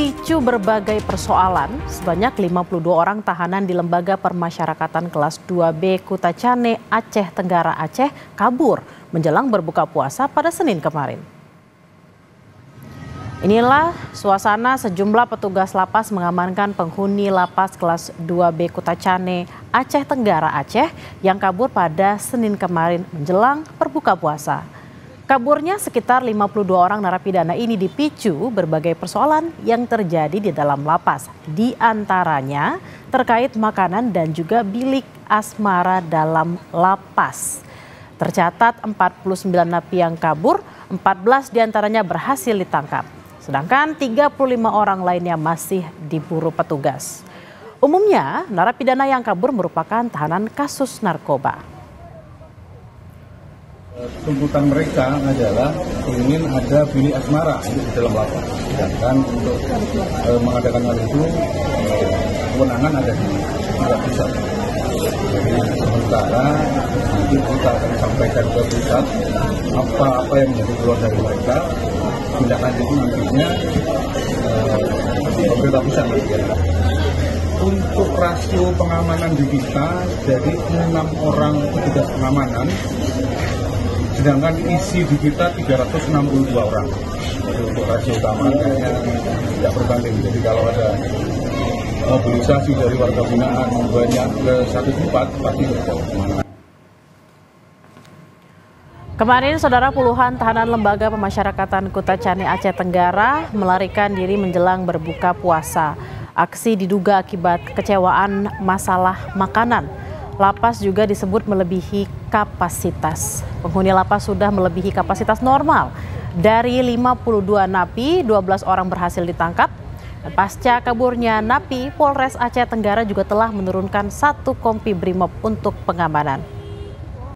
Dipicu berbagai persoalan, sebanyak 52 orang tahanan di Lembaga Permasyarakatan Kelas 2B Kutacane, Aceh Tenggara Aceh kabur menjelang berbuka puasa pada Senin kemarin. Inilah suasana sejumlah petugas lapas mengamankan penghuni lapas kelas 2B Kutacane, Aceh Tenggara Aceh yang kabur pada Senin kemarin menjelang berbuka puasa. Kaburnya sekitar 52 orang narapidana ini dipicu berbagai persoalan yang terjadi di dalam lapas. Di antaranya terkait makanan dan juga bilik asmara dalam lapas. Tercatat 49 napi yang kabur, 14 diantaranya berhasil ditangkap. Sedangkan 35 orang lainnya masih diburu petugas. Umumnya narapidana yang kabur merupakan tahanan kasus narkoba. Tuntutan mereka adalah ingin ada bilik asmara di dalam lapas. Sedangkan untuk mengadakan hal itu, kewenangan ada di pihak pusat. Jadi sementara nanti kita akan sampaikan ke pusat apa yang menjadi keluar dari mereka. Tindak lanjut nantinya pemerintah pusat nanti. Untuk rasio pengamanan di kita dari 6 orang petugas pengamanan, sedangkan isi di kita 362 orang. Jadi untuk rasio keamanannya tidak berbanding. Jadi kalau ada mobilisasi dari warga binaan banyak ke satu tempat, pasti berkemana. Kemarin, saudara, puluhan tahanan Lembaga Pemasyarakatan Kutacane Aceh Tenggara melarikan diri menjelang berbuka puasa. Aksi diduga akibat kekecewaan masalah makanan. Lapas juga disebut melebihi kapasitas. Penghuni lapas sudah melebihi kapasitas normal. Dari 52 napi, 12 orang berhasil ditangkap. Pasca kaburnya napi, Polres Aceh Tenggara juga telah menurunkan 1 kompi Brimob untuk pengamanan.